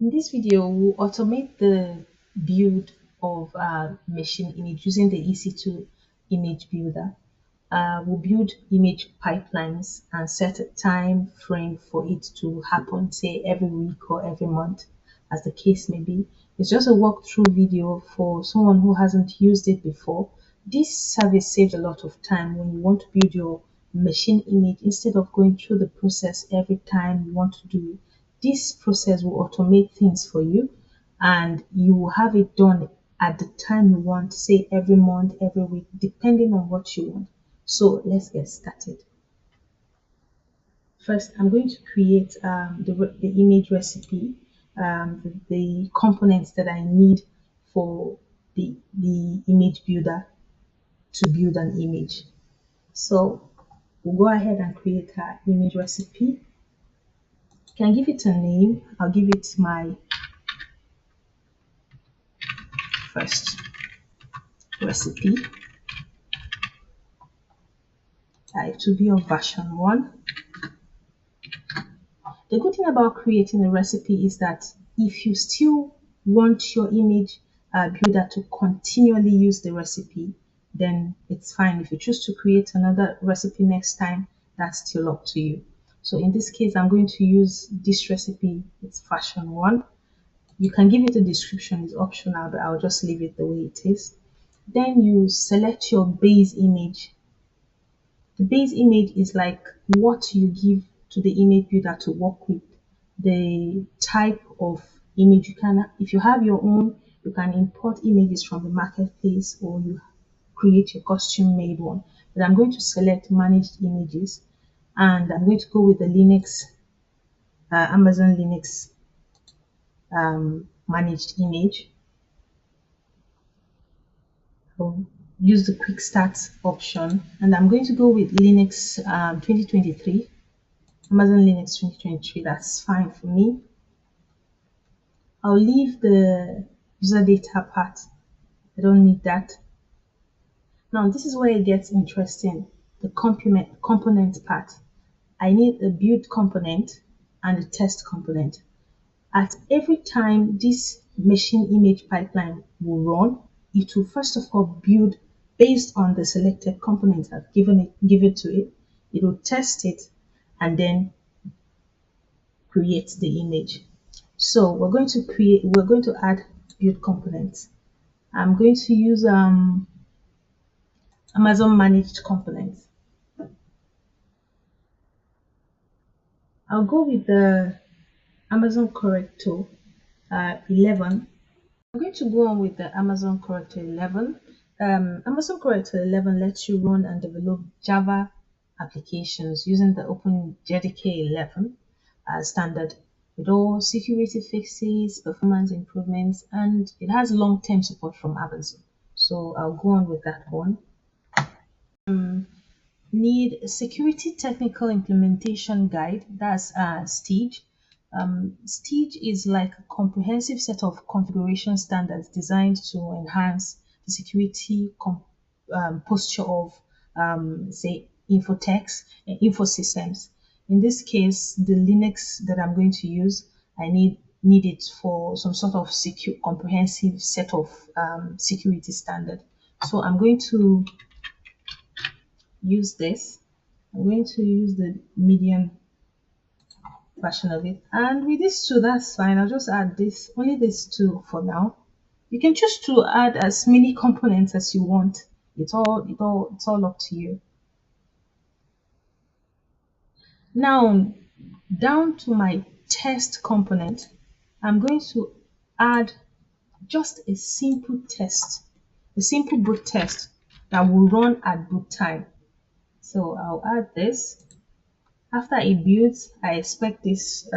In this video, we'll automate the build of machine image using the EC2 image builder. We'll build image pipelines and set a time frame for it to happen, say every week or every month, as the case may be. It's just a walkthrough video for someone who hasn't used it before. This service saves a lot of time when you want to build your machine image instead of going through the process every time you want to do it. This process will automate things for you and you will have it done at the time you want, say every month, every week, depending on what you want. So let's get started. First, I'm going to create the image recipe, the components that I need for the image builder to build an image. So we'll go ahead and create our image recipe. Can give it a name. I'll give it my first recipe. It will be of version 1. The good thing about creating a recipe is that if you still want your image builder to continually use the recipe, then it's fine. If you choose to create another recipe next time, that's still up to you. So in this case, I'm going to use this recipe. It's version 1. You can give it a description, it's optional, but I'll just leave it the way it is. Then you select your base image. The base image is like what you give to the image builder to work with. The type of image you can, if you have your own, you can import images from the marketplace or you create your custom made one. But I'm going to select managed images and I'm going to go with the Linux, Amazon Linux managed image. I'll use the quick start option and I'm going to go with Linux 2023, Amazon Linux 2023. That's fine for me. I'll leave the user data part. I don't need that. Now this is where it gets interesting, the component part. I need a build component and a test component. At every time this machine image pipeline will run, it will first of all build based on the selected components I've given to it. It will test it and then create the image. So we're going to add build components. I'm going to use Amazon managed components. I'll go with the Amazon Corrector 11. I'm going to go on with the Amazon Corrector 11. Amazon Corrector 11 lets you run and develop Java applications using the OpenJDK 11 standard with all security fixes, performance improvements, and it has long-term support from Amazon. So I'll go on with that one. Need a security technical implementation guide. That's Stage. Stage is like a comprehensive set of configuration standards designed to enhance the security posture of, say, info systems. In this case, the Linux that I'm going to use, I need it for some sort of secure, comprehensive set of security standard. So I'm going to use this. I'm going to use the medium version of it, and with these two, that's fine. I'll just add this, only these two for now. You can choose to add as many components as you want. It's all up to you. Now down to my test component, I'm going to add just a simple test, a simple boot test that will run at boot time. So I'll add this. After it builds, I expect this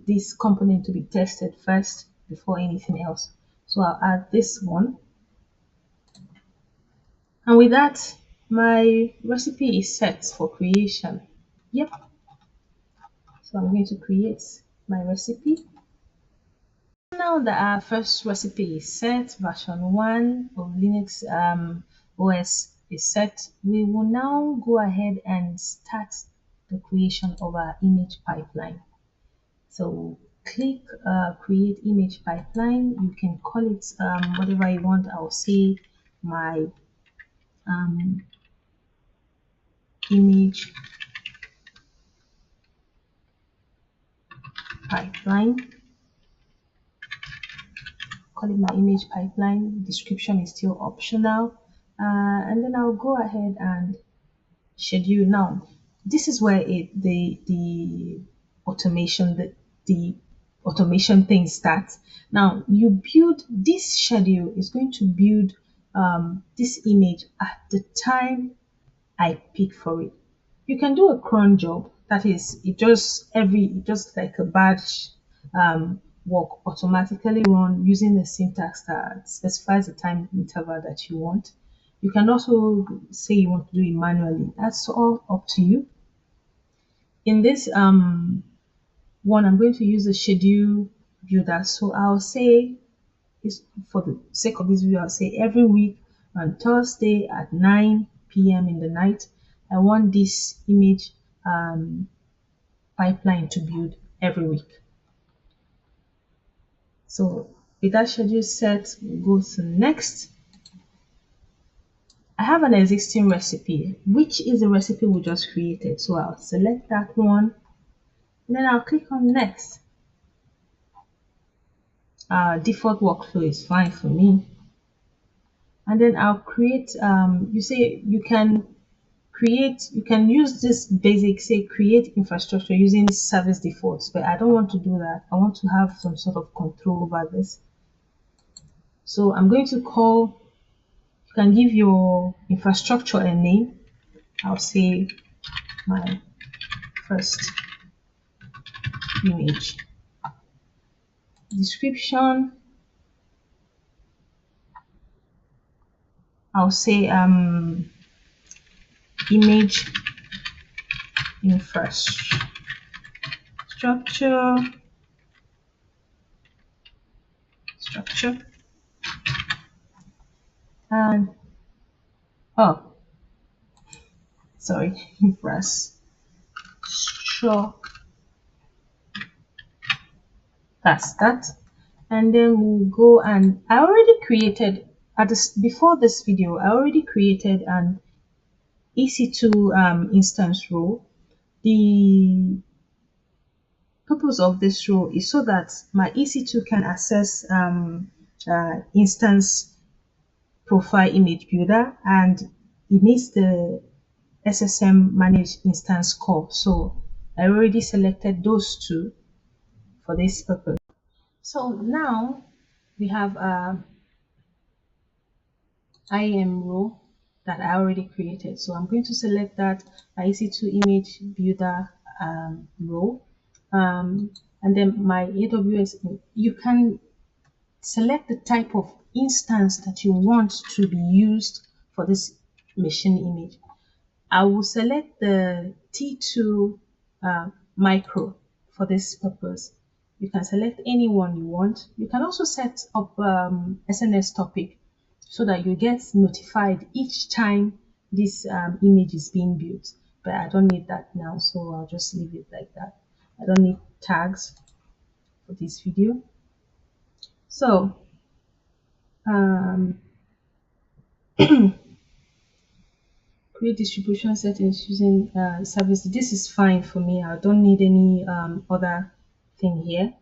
this component to be tested first before anything else. So I'll add this one. And with that, my recipe is set for creation. Yep. So I'm going to create my recipe. Now that our first recipe is set, version 1 of Linux OS is set, we will now go ahead and start the creation of our image pipeline. So click create image pipeline. You can call it whatever you want. I'll say my um, image pipeline. Call it my image pipeline. Description is still optional. And then I'll go ahead and schedule. Now this is where the automation the automation thing starts. Now you build this schedule is going to build this image at the time I pick for it. You can do a cron job, that is just like a batch work automatically run using the syntax that specifies the time interval that you want. You can also say you want to do it manually. That's all up to you. In this one, I'm going to use a schedule builder. So I'll say, is for the sake of this video, I'll say every week on Thursday at 9 p.m. in the night, I want this image pipeline to build every week. So with that schedule set, we'll go to next. I have an existing recipe, which is the recipe we just created. So I'll select that one, and then I'll click on next. Default workflow is fine for me. And then I'll create, you say you can use this basic, say create infrastructure using service defaults, but I don't want to do that. I want to have some sort of control over this. So I'm going to call, you can give your infrastructure a name. I'll say my first image. Description, I'll say image infrastructure and infrastructure. That's that. And then we'll go, and I already created before this video, I already created an EC2 instance role. The purpose of this role is so that my EC2 can access instance profile image builder, and it needs the SSM managed instance core. So I already selected those two for this purpose. So now we have IAM role that I already created. So I'm going to select that EC2 image builder role. And then my AWS, you can select the type of instance that you want to be used for this machine image. I will select the T2 micro for this purpose. You can select any one you want. You can also set up SNS topic so that you get notified each time this image is being built. But I don't need that now, so I'll just leave it like that. I don't need tags for this video. So create distribution settings using service. This is fine for me. I don't need any other thing here.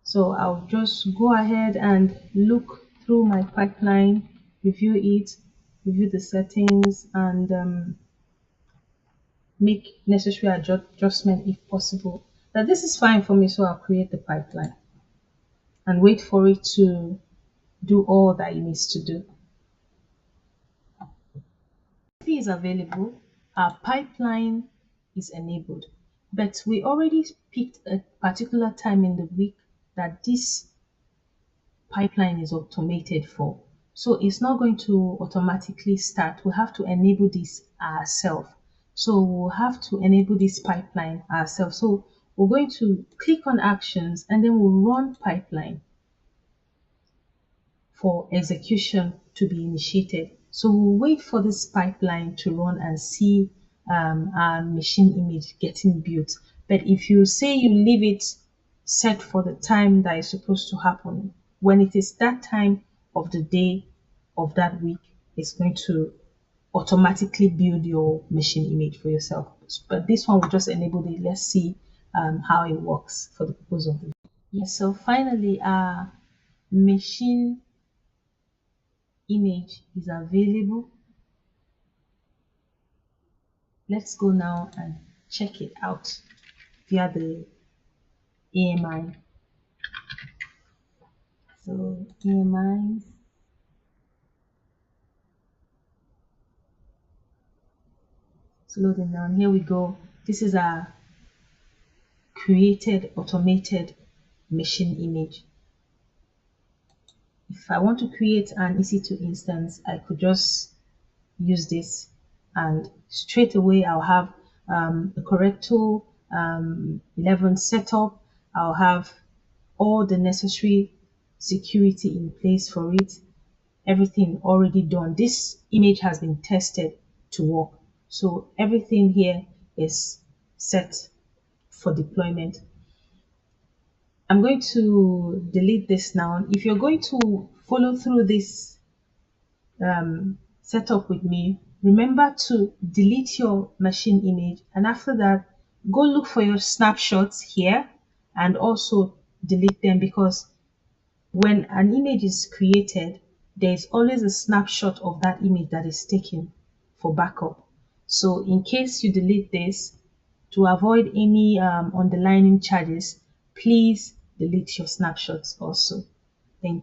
So I'll just go ahead and look through my pipeline, review it, review the settings, and make necessary adjustment if possible. Now this is fine for me, so I'll create the pipeline and wait for it to do all that it needs to do. If it is available, our pipeline is enabled, but we already picked a particular time in the week that this pipeline is automated for. So it's not going to automatically start. We have to enable this ourselves. So we'll have to enable this pipeline ourselves. So we're going to click on actions, and then we'll run pipeline for execution to be initiated. So we'll wait for this pipeline to run and see our machine image getting built. But if you say you leave it set for the time that is supposed to happen, when it is that time of the day of that week, it's going to automatically build your machine image for yourself. But this one will just enable it. Let's see how it works for the purpose of it. Yes, so finally, our machine image is available. Let's go now and check it out via the AMI. So AMI, it's loading down. Here we go. This is our created automated machine image. If I want to create an EC2 instance, I could just use this and straight away I'll have a Correcto 11 setup. I'll have all the necessary security in place for it. Everything already done. This image has been tested to work. So everything here is set for deployment. I'm going to delete this now. If you're going to follow through this setup with me, remember to delete your machine image, and after that go look for your snapshots here and also delete them, because when an image is created, there is always a snapshot of that image that is taken for backup. So in case you delete this, to avoid any underlining charges, please delete your snapshots also.